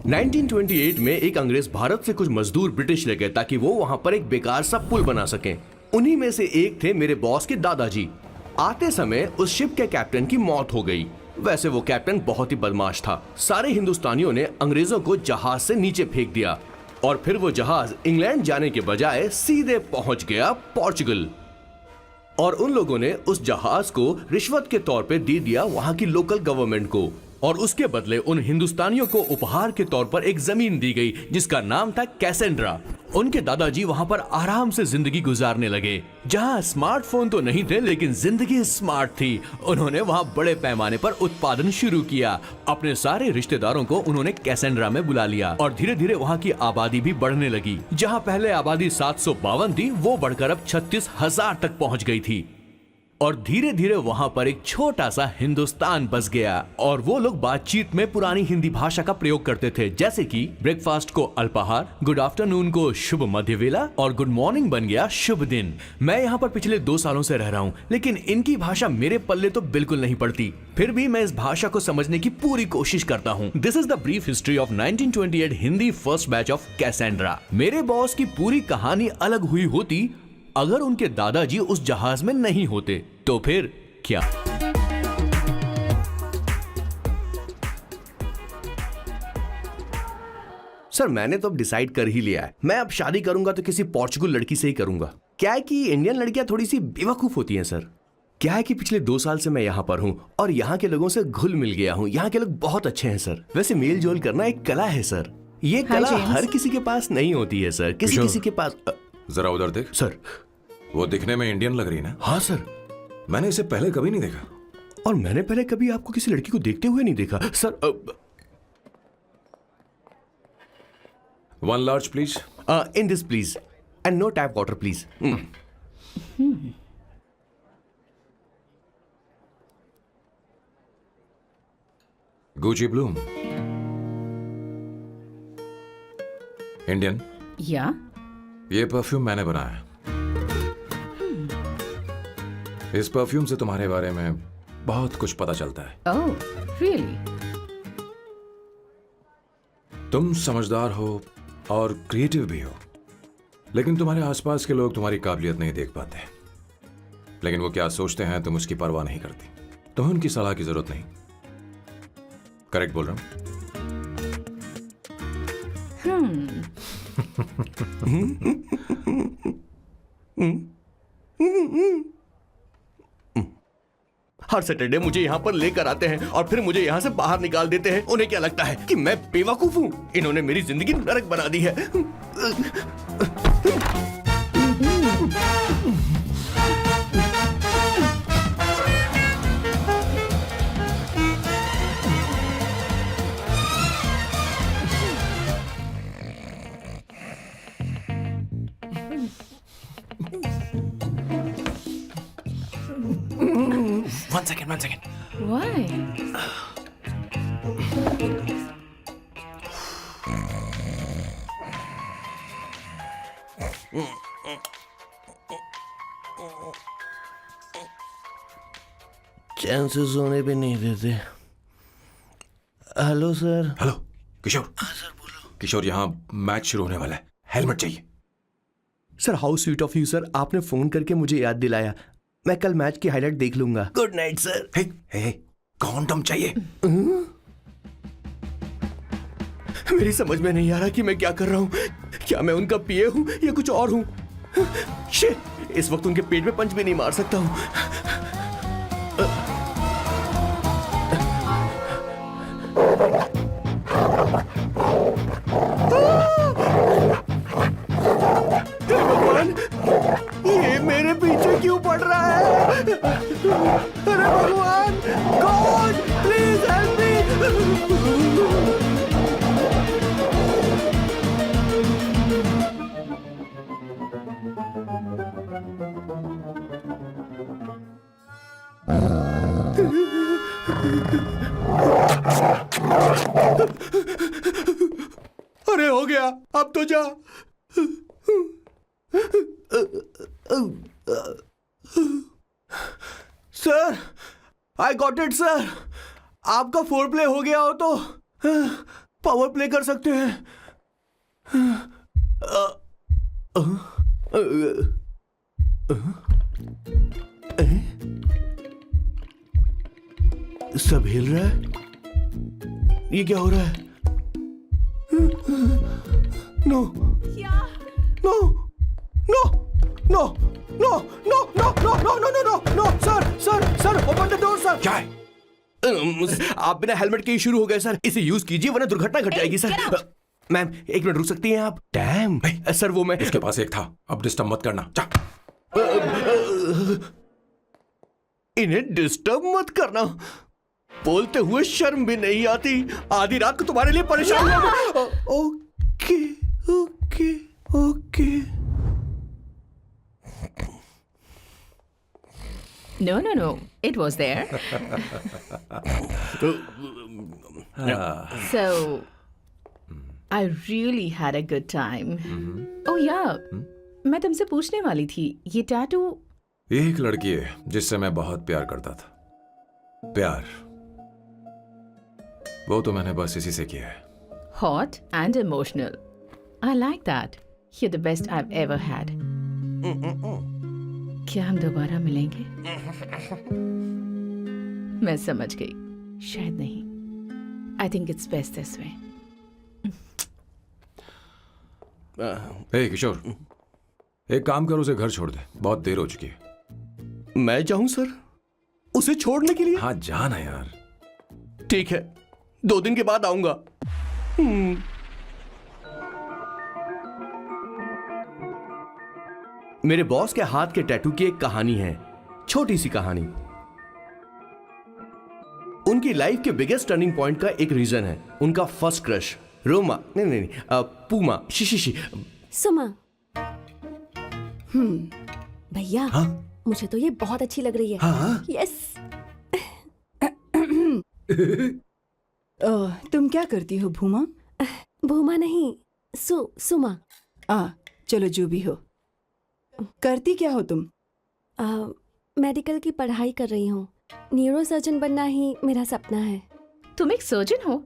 1928 में एक अंग्रेज भारत से कुछ मजदूर ब्रिटिश ले गए ताकि वो वहां पर एक बेकार सा पुल बना सकें। उन्हीं में से एक थे मेरे बॉस के दादाजी। आते समय उस शिप के कैप्टन की मौत हो गई। वैसे वो कैप्टन बहुत ही बदमाश था। सारे हिंदुस्तानियों ने अंग्रेजों को जहाज से नीचे फेंक दिया और फिर वो जहाज इंग्लैंड जाने के बजाय सीधे पहुंच गया पोर्चुगल। और उन लोगों ने उस जहाज को रिश्वत के तौर पे दे दिया वहां की लोकल गवर्नमेंट को, और उसके बदले उन हिंदुस्तानियों को उपहार के तौर पर एक जमीन दी गई जिसका नाम था कैसेंड्रा। उनके दादाजी वहां पर आराम से जिंदगी गुजारने लगे, जहां स्मार्टफोन तो नहीं थे लेकिन जिंदगी स्मार्ट थी। उन्होंने वहां बड़े पैमाने पर उत्पादन शुरू किया। अपने सारे रिश्तेदारों को उन्होंने कैसेंड्रा में बुला लिया और धीरे धीरे वहां की आबादी भी बढ़ने लगी। जहां पहले आबादी 752 थी, वो बढ़कर अब 36,000 तक पहुंच गई थी। और धीरे धीरे वहां पर एक छोटा सा हिंदुस्तान बस गया और वो लोग बातचीत में पुरानी हिंदी भाषा का प्रयोग करते थे, जैसे कि ब्रेकफास्ट को अल्पाहार, गुड आफ्टरनून को शुभ मध्य वेला और गुड मॉर्निंग बन गया शुभ दिन। मैं यहाँ पर पिछले 2 सालों से रह रहा हूँ, लेकिन इनकी भाषा मेरे पल्ले तो बिल्कुल नहीं पड़ती। फिर भी मैं इस भाषा को समझने की पूरी कोशिश करता हूँ। This is the brief history of 1928 Hindi first batch of Cassandra. मेरे बॉस की पूरी कहानी अलग हुई होती अगर उनके दादाजी उस जहाज में नहीं होते, तो फिर क्या? सर मैंने तो अब डिसाइड कर ही लिया है। मैं अब शादी करूंगा तो किसी पोर्चुगल लड़की से ही करूंगा। क्या है कि इंडियन लड़कियां थोड़ी सी बेवकूफ होती हैं सर। क्या है कि पिछले 2 साल से मैं यहाँ पर हूँ और यहाँ के लोगों से घुल मिल गया हूँ। यहाँ के लोग बहुत अच्छे हैं सर। वैसे मेल जोल करना एक कला है सर। ये कला हर किसी के पास नहीं होती है सर। किसी के पास। जरा उधर देख सर। वो दिखने में इंडियन लग रही ना? हाँ सर। मैंने इसे पहले कभी नहीं देखा। और मैंने पहले कभी आपको किसी लड़की को देखते हुए नहीं देखा sir. 1 large please. In this please and no tap water please. Gucci Bloom. Indian? या ये परफ्यूम मैंने बनाया। इस परफ्यूम से तुम्हारे बारे में बहुत कुछ पता चलता है। Oh really? तुम समझदार हो और क्रिएटिव भी हो, लेकिन तुम्हारे आसपास के लोग तुम्हारी काबिलियत नहीं देख पाते। लेकिन वो क्या सोचते हैं तुम उसकी परवाह नहीं करती। तुम्हें उनकी सलाह की जरूरत नहीं। करेक्ट बोल रहा हूं? हर सैटरडे मुझे यहाँ पर लेकर आते हैं और फिर मुझे यहाँ से बाहर निकाल देते हैं। उन्हें क्या लगता है कि मैं बेवकूफ हूँ? इन्होंने मेरी जिंदगी नरक बना दी है। One second. Why? चैन से सोने भी नहीं देते। Hello sir. हेलो किशोर। हाँ सर बोलो। किशोर, यहाँ मैच शुरू होने वाला है, हेलमेट चाहिए। Sir how sweet of you sir, आपने फोन करके मुझे याद दिलाया। मैं कल मैच की हाईलाइट देख लूंगा। Good night sir. Hey, condom चाहिए। मेरी समझ में नहीं आ रहा कि मैं क्या कर रहा हूँ। क्या मैं उनका पीए हूँ या कुछ और हूँ? शिट, इस वक्त उनके पेट में पंच भी नहीं मार सकता हूँ। भगवान, ये मेरे पीछे क्यों पड़ रहा है? अरे भगवान, गॉड प्लीज हेल्प मी। अरे हो गया, अब तो जा। Sir, I got it sir. आपका फोर प्ले हो गया हो तो पावर प्ले कर सकते हैं। सब हिल रहा है, ये क्या हो रहा है? No no no no no no no no no no no no no sir sir sir open the door sir. क्या है? आप बिना हेलमेट के ही शुरू हो गए सर, इसे यूज कीजिए वरना दुर्घटना घट जाएगी सर। मैम एक मिनट रुक सकती हैं आप? डैम सर वो मैं इसके पास एक था, अब डिस्टर्ब मत करना। जा। इन्हें डिस्टर्ब मत करना, बोलते हुए शर्म भी नहीं आती। आधी रात को तुम्हारे लिए परेशान हुआ। Okay okay okay. No, no, no. It was there. So, I really had a good time. Oh yeah. मैं तुमसे पूछने वाली थी, ये टैटू। एक लड़की है जिससे मैं बहुत प्यार करता था। प्यार वो तो मैंने बस इसी से किया है। Hot and emotional. I like that. You're the best I've ever had. क्या हम दोबारा मिलेंगे? मैं समझ गई, शायद नहीं। I think it's best this way. हे किशोर, एक काम कर, उसे घर छोड़ दे, बहुत देर हो चुकी है। मैं जाऊं सर उसे छोड़ने के लिए? हाँ जाना यार। ठीक है, 2 दिन के बाद आऊंगा। मेरे बॉस के हाथ के टैटू की एक कहानी है, छोटी सी कहानी। उनकी लाइफ के बिगेस्ट टर्निंग पॉइंट का एक रीजन है उनका फर्स्ट क्रश रोमा, नहीं पूमा, शिशिशी। सुमा। भैया, मुझे तो ये बहुत अच्छी लग रही है। हाँ? यस। तुम क्या करती हो भूमा? भूमा नहीं, सुमा। चलो जो भी हो। करती क्या हो तुम? मेडिकल की पढ़ाई कर रही हूँ। न्यूरो सर्जन बनना ही मेरा सपना है। तुम एक सर्जन हो,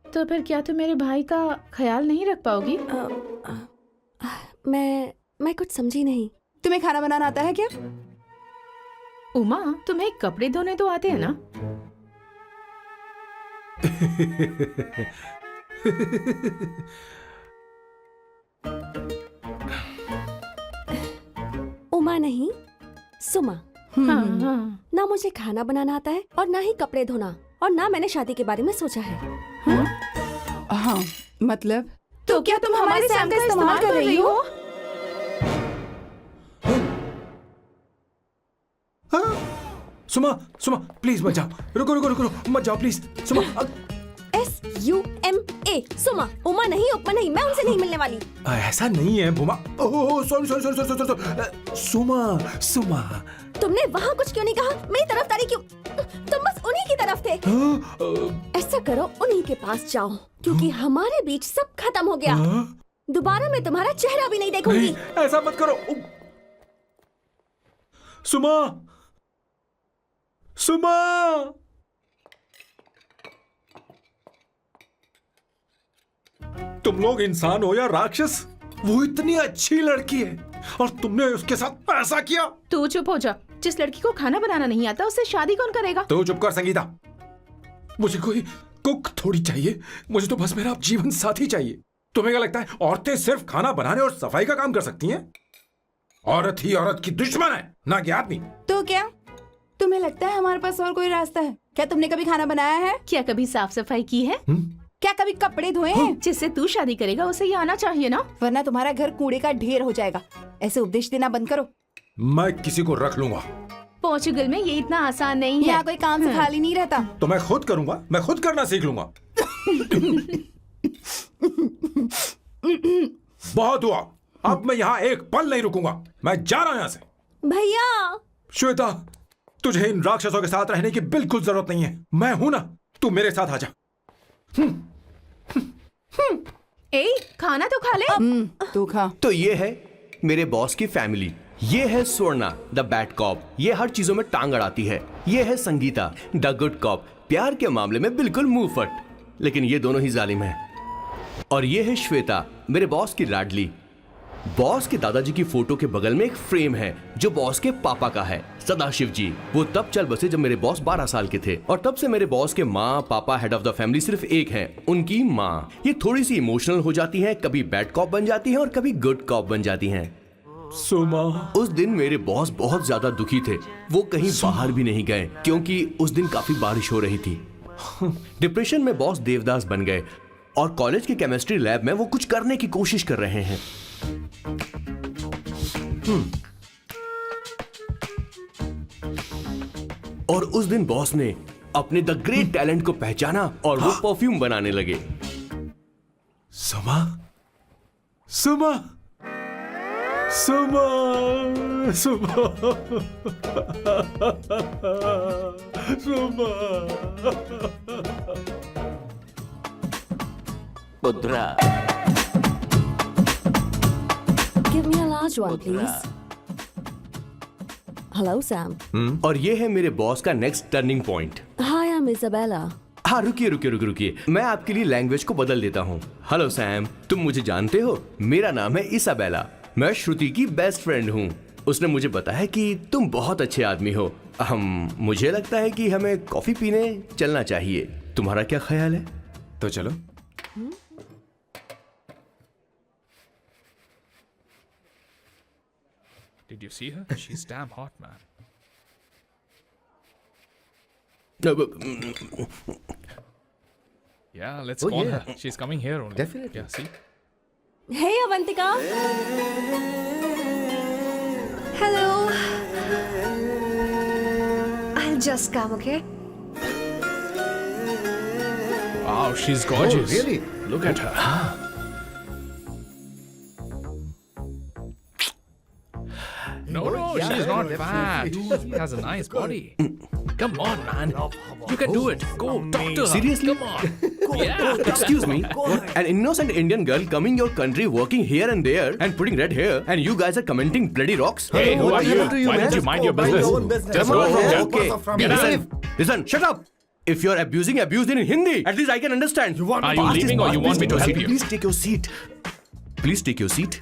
तो फिर क्या तुम मेरे भाई का ख्याल नहीं रख पाओगी? मैं कुछ समझी नहीं। तुम्हें खाना बनाना आता है क्या? उमा, तुम्हें कपड़े धोने तो आते हैं ना? उमा नहीं, सुमा। हाँ। ना मुझे खाना बनाना आता है और ना ही कपड़े धोना, और ना मैंने शादी के बारे में सोचा है। हाँ, मतलब तो क्या तुम हमारे सैम का इस्तेमाल कर रही हो? सुमा, सुमा प्लीज मत जाओ। रुको रुको रुको रुको, मत जाओ प्लीज। सुमा। SUMA, सुमा। उमा नहीं, उपमा नहीं, मैं उनसे नहीं मिलने वाली। ऐसा नहीं है Bhooma. Oh sorry sorry sorry sorry sorry. Suma Suma. तुमने वहाँ कुछ क्यों नहीं कहा? मेरी तरफदारी क्यों? तुम बस उन्हीं की तरफ थे। ऐसा करो, उन्हीं के पास जाओ, क्योंकि हमारे बीच सब खत्म हो गया। दोबारा मैं तुम्हारा चेहरा भी नहीं देखूंगी। नहीं, ऐसा मत करो। सुमा सुमा। तुम लोग इंसान हो या राक्षस? वो इतनी अच्छी लड़की है और तुमने उसके साथ ऐसा किया। तू चुप हो जा। जिस लड़की को खाना बनाना नहीं आता उससे शादी कौन करेगा? तो चुप कर संगीता। मुझे कोई कुक थोड़ी चाहिए, मुझे तो बस मेरा जीवन साथी चाहिए। तुम्हें क्या लगता है औरतें सिर्फ खाना बनाने और सफाई का काम कर सकती हैं? औरत ही औरत की दुश्मन है, ना कि आदमी। तो क्या तुम्हें लगता है हमारे पास और कोई रास्ता है? क्या तुमने कभी खाना बनाया है? क्या कभी साफ सफाई की है? क्या कभी कपड़े धोए हैं? जिससे तू शादी करेगा उसे ये आना चाहिए ना? वरना तुम्हारा घर कूड़े का ढेर हो जाएगा। ऐसे उपदेश देना बंद करो। मैं किसी को रख लूंगा। पोर्चुगल में ये इतना आसान नहीं है। यहाँ कोई काम से खाली नहीं रहता। तो मैं खुद करूंगा, मैं खुद करना सीख लूंगा। बहुत हुआ, अब मैं यहाँ एक पल नहीं रुकूंगा। मैं जा रहा हूं यहाँ से। भैया। श्वेता, तुझे इन राक्षसों के साथ रहने की बिल्कुल जरूरत नहीं है। मैं हूं ना, तू मेरे साथ आ जा। ए, खाना तो खा ले। तू खा। तो ये है मेरे बॉस की फैमिली। ये है स्वर्णा द बैड कॉप, ये हर चीजों में टांग अड़ाती है। ये है संगीता द गुड कॉप, प्यार के मामले में बिल्कुल मुंह फट। लेकिन ये दोनों ही जालिम हैं। और ये है श्वेता, मेरे बॉस की लाडली। बॉस के दादाजी की फोटो के बगल में एक फ्रेम है जो बॉस के पापा का है, सदाशिव जी। वो तब चल बसे जब मेरे बॉस 12 साल के थे, और तब से मेरे बॉस के माँ पापा हेड ऑफ द फैमिली सिर्फ एक हैं, उनकी माँ। ये थोड़ी सी इमोशनल हो जाती हैं, कभी बैड कॉप बन जाती हैं और कभी गुड कॉप बन जाती हैं। सुमा, उस दिन मेरे बॉस बहुत ज्यादा दुखी थे। वो कहीं बाहर भी नहीं गए क्योंकि उस दिन काफी बारिश हो रही थी। डिप्रेशन में बॉस देवदास बन गए और कॉलेज के केमिस्ट्री लैब में वो कुछ करने की कोशिश कर रहे हैं। और उस दिन बॉस ने अपने द ग्रेट टैलेंट को पहचाना और वो परफ्यूम बनाने लगे। सुमा, सुमा, सुमा, सुमा, सुमा। पुत्रा, Give me a large one, please. Hello, Sam. और ये है मेरे बॉस का next turning point. Hi, I'm Isabella. हाँ, रुकिए, मैं आपके लिए लैंग्वेज को बदल देता हूँ। हेलो सैम, तुम मुझे जानते हो? मेरा नाम है इसाबेला। मैं श्रुति की बेस्ट फ्रेंड हूँ। उसने मुझे बताया कि तुम बहुत अच्छे आदमी हो। मुझे लगता है कि हमें कॉफी पीने चलना चाहिए। तुम्हारा क्या ख्याल है? तो चलो। Did you see her? She's damn hot, man. Yeah, let's call her. She's coming here only. Definitely. Yeah, see? Hey, Avantika. Hello. I'll just come, okay? Wow, she's gorgeous. Oh, really? Look at her. No, she's not fat. She has a nice body. Come on, man. You can do it. Go, talk to her. Seriously? Come on. Yeah. Excuse me, an innocent Indian girl coming your country, working here and there, and putting red hair, and you guys are commenting bloody rocks? Hey, who are you? happened to you, Why man? don't you mind your business? Just go from here. Okay, Get out. listen, shut up. If you're abuse it in Hindi. At least I can understand. Are you leaving or you want me to help you? Please take your seat. Please take your seat.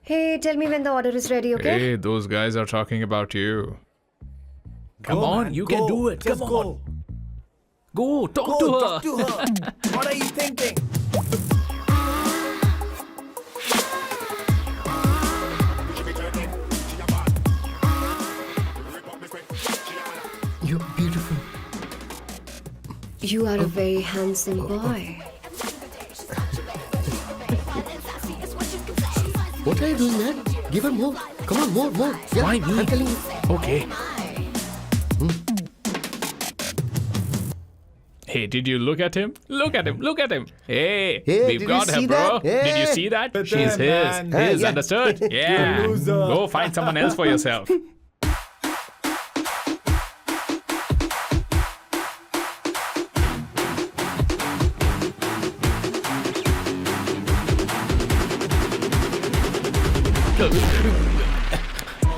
Hey, tell me when the order is ready, okay? Hey, those guys are talking about you. Come on, you can do it. Come on. Go, talk to her. What are you thinking? You're beautiful. You are a very handsome boy. What are you doing, man? Give her more. Come on, more. Yeah, Why me? I'm telling you. Okay. Hey, did you look at him? Look at him. Hey, Hey, we've did got you her, see bro. that? Did you Hey. see that? She's his. His, yeah. understood? Yeah. Go find someone else for yourself.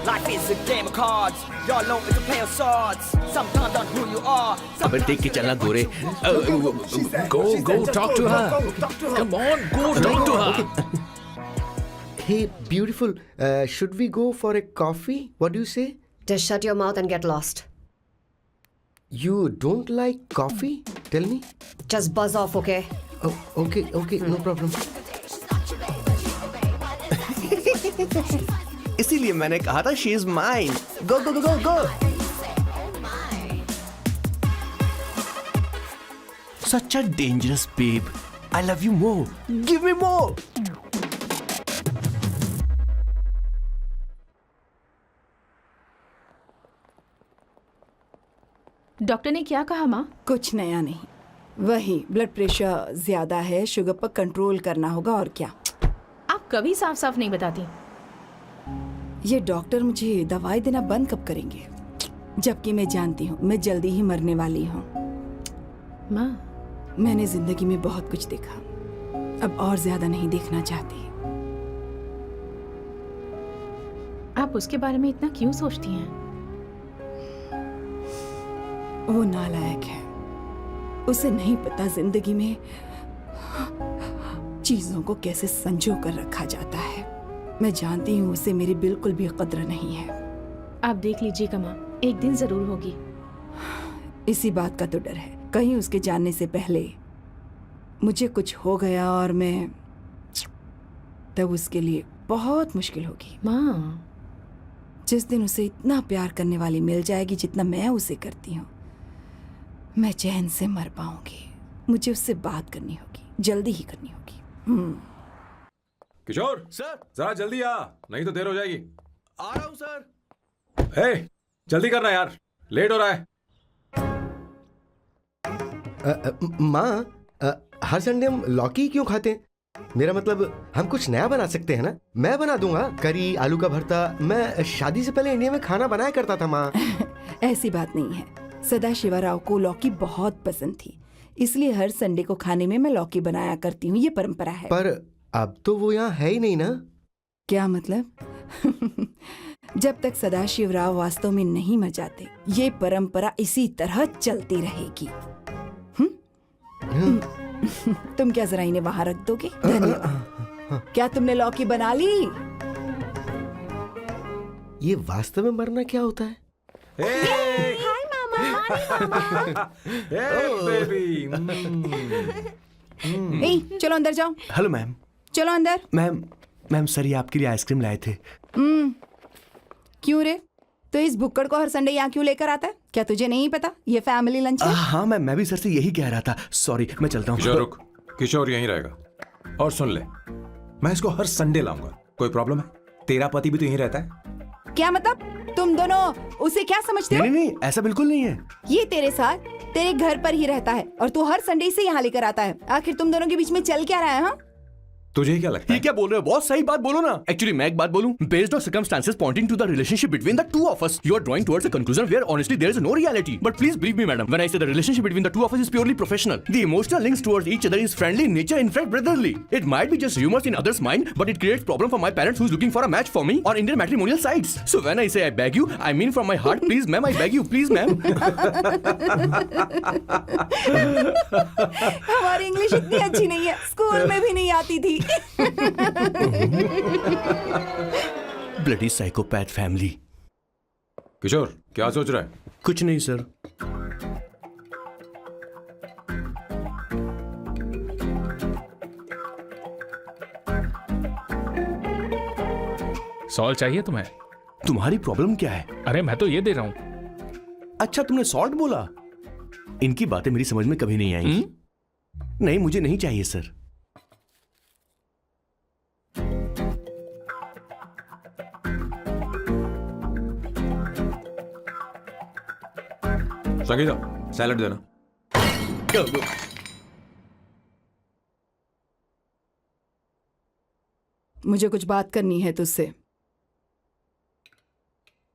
Life is a game of cards. Y'all know it's a play of swords. Sometimes on who you are. अबे देख के चलना गोरे। Go, talk to her. Come on, go, talk to her. Hey, beautiful. Should we go for a coffee? What do you say? Just shut your mouth and get lost. You don't like coffee? Tell me. Just buzz off, okay? Oh, okay, no problem. इसीलिए मैंने कहा था she is mine. Go. Such a dangerous babe. I love you more. Give me more. Doctor ने क्या कहा माँ? कुछ नया नहीं, वही ब्लड प्रेशर ज्यादा है, शुगर पर कंट्रोल करना होगा और क्या। आप कभी साफ साफ नहीं बताती। ये डॉक्टर मुझे दवाई देना बंद कब करेंगे, जबकि मैं जानती हूँ मैं जल्दी ही मरने वाली हूँ। माँ, मैंने जिंदगी में बहुत कुछ देखा, अब और ज्यादा नहीं देखना चाहती। आप उसके बारे में इतना क्यों सोचती हैं? वो नालायक है, उसे नहीं पता जिंदगी में चीजों को कैसे संजो कर रखा जाता है। मैं जानती हूँ उसे मेरी बिल्कुल भी कद्र नहीं है। आप देख लीजिएगा माँ, एक दिन जरूर होगी। इसी बात का तो डर है, कहीं उसके जानने से पहले मुझे कुछ हो गया और मैं, तब उसके लिए बहुत मुश्किल होगी। माँ, जिस दिन उसे इतना प्यार करने वाली मिल जाएगी जितना मैं उसे करती हूँ, मैं चैन से मर पाऊंगी। मुझे उससे बात करनी होगी, जल्दी ही करनी होगी। किशोर सर, जरा जल्दी आ, नहीं तो देर हो जाएगी। आ रहा हूँ सर। हे, जल्दी करना यार, लेट हो रहा है। माँ, हर संडे हम लौकी क्यों खाते हैं? मेरा मतलब हम कुछ नया बना सकते हैं ना? मैं बना दूंगा करी, आलू का भरता। मैं शादी से पहले इंडिया में खाना बनाया करता था माँ। ऐसी बात नहीं है, सदाशिवराव को लौकी बहुत पसंद थी, इसलिए हर संडे को खाने में मैं लौकी बनाया करती हूँ। ये परंपरा है। पर अब तो वो यहाँ है ही नहीं ना। क्या मतलब? जब तक सदाशिवराव वास्तव में नहीं मर जाते, ये परंपरा इसी तरह चलती रहेगी। तुम क्या जरा इन्हें वहां रख दोगे? धन्यवाद। क्या तुमने लौकी बना ली? ये वास्तव में मरना क्या होता है? हाय मामा। बेबी। ए, चलो अंदर जाओ। Hello ma'am. चलो अंदर। मैम सर, ये आपके लिए आइसक्रीम लाए थे। क्यों रे? तो इस भुक्कड़ को हर संडे यहाँ क्यों लेकर आता है? क्या तुझे नहीं पता ये फैमिली लंच है? हाँ मैम, मैं भी सर से यही कह रहा था। सॉरी, मैं चलता हूँ। किशोर रुक, किशोर यहीं रहेगा। और सुन ले, मैं इसको हर संडे लाऊंगा। कोई प्रॉब्लम है? तेरा पति भी तो यहीं रहता है। क्या मतलब? तुम दोनों उसे क्या समझते हो? नहीं, ऐसा बिल्कुल नहीं है। ये तेरे साथ तेरे घर पर ही रहता है और तू हर संडे से यहाँ लेकर आता है। आखिर तुम दोनों के बीच में चल क्या रहा है? हाँ, तुझे क्या लगता ये है? क्या बोल रहे हो बॉस? सही बात बोलो ना। एक्चुअली मैं एक बात बोलूं, based on circumstances pointing to the relationship between the two of us, you are drawing towards a conclusion where honestly there is no reality. But please believe me madam, when I say the relationship between the two of us is purely professional. The emotional links towards each other is friendly in nature, in fact brotherly. It might be just rumors in others' mind, but it creates problem for my parents who's looking for a match for me on Indian matrimonial sites. So when I say I beg you, I mean from my heart, please ma'am, I beg you, please ma'am. हमारी English इतनी अच्छी नहीं है, school में भी नहीं आती थी। Bloody psychopath family. किशोर क्या सोच रहा है? कुछ नहीं सर। सॉल्ट चाहिए तुम्हें? तुम्हारी प्रॉब्लम क्या है? अरे मैं तो ये दे रहा हूँ। अच्छा, तुमने सॉल्ट बोला? इनकी बातें मेरी समझ में कभी नहीं आएंगी। नहीं, मुझे नहीं चाहिए सर। संगीता, सैलड देना। मुझे कुछ बात करनी है तुझसे।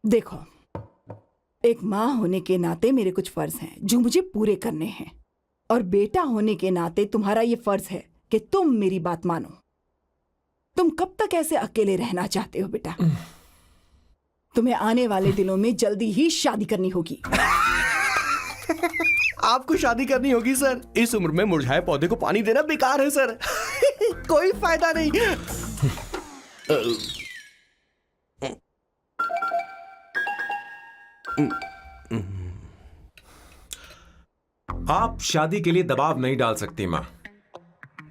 देखो, एक माँ होने के नाते मेरे कुछ फर्ज हैं जो मुझे पूरे करने हैं, और बेटा होने के नाते तुम्हारा ये फर्ज है कि तुम मेरी बात मानो। तुम कब तक ऐसे अकेले रहना चाहते हो बेटा? तुम्हें आने वाले दिनों में जल्दी ही शादी करनी होगी। आपको शादी करनी होगी सर? इस उम्र में मुरझाए पौधे को पानी देना बेकार है सर। कोई फायदा नहीं। आप शादी के लिए दबाव नहीं डाल सकती माँ,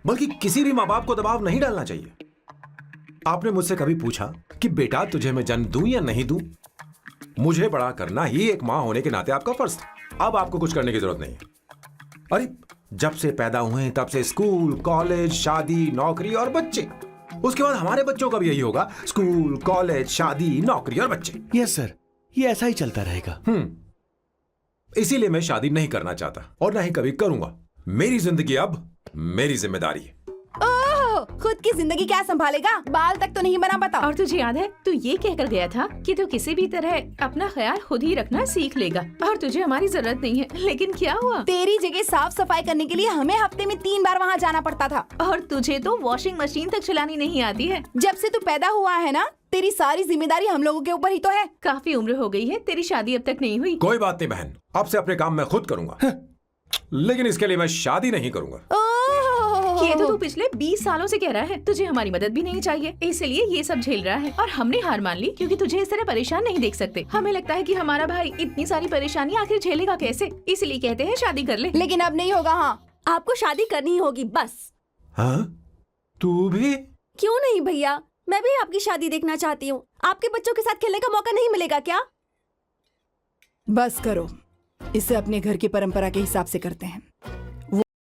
बल्कि किसी भी माँ बाप को दबाव नहीं डालना चाहिए। आपने मुझसे कभी पूछा कि बेटा तुझे मैं जन्म दूं या नहीं दूं? मुझे बड़ा करना ही एक माँ होने के नाते आपका फर्ज था। अब आपको कुछ करने की जरूरत नहीं है। अरे जब से पैदा हुए हैं तब से स्कूल, कॉलेज, शादी, नौकरी और बच्चे। उसके बाद हमारे बच्चों का भी यही होगा, स्कूल, कॉलेज, शादी, नौकरी और बच्चे। यस सर, ये ऐसा ही चलता रहेगा। इसीलिए मैं शादी नहीं करना चाहता और ना ही कभी करूंगा। मेरी जिंदगी अब मेरी जिम्मेदारी है। ओह, खुद की जिंदगी क्या संभालेगा? बाल तक तो नहीं बना पता। और तुझे याद है तू ये कहकर गया था कि तू किसी भी तरह अपना ख्याल खुद ही रखना सीख लेगा और तुझे हमारी जरूरत नहीं है। लेकिन क्या हुआ? तेरी जगह साफ सफाई करने के लिए हमें हफ्ते में 3 बार वहाँ जाना पड़ता था। और तुझे तो वॉशिंग मशीन तक चलानी नहीं आती है। जब से तू पैदा हुआ है ना, तेरी सारी जिम्मेदारी हम लोगों के ऊपर ही तो है। काफी उम्र हो गई है, तेरी शादी अब तक नहीं हुई। कोई बात नहीं बहन, अब से अपने काम मैं खुद करूंगा। लेकिन इसके लिए मैं शादी नहीं करूंगा। ओह, ये तो तू पिछले 20 सालों से कह रहा है। तुझे हमारी मदद भी नहीं चाहिए, इसलिए ये सब झेल रहा है। और हमने हार मान ली क्योंकि तुझे इस तरह परेशान नहीं देख सकते। हमें लगता है कि हमारा भाई इतनी सारी परेशानी आखिर झेलेगा कैसे, इसलिए कहते हैं शादी कर ले। लेकिन अब नहीं होगा। हाँ, आपको शादी करनी ही होगी बस। हाँ? तू भी? क्यों नहीं भैया, मैं भी आपकी शादी देखना चाहती हूँ। आपके बच्चों के साथ खेलने का मौका नहीं मिलेगा क्या? बस करो, इसे अपने घर की परंपरा के हिसाब से करते हैं।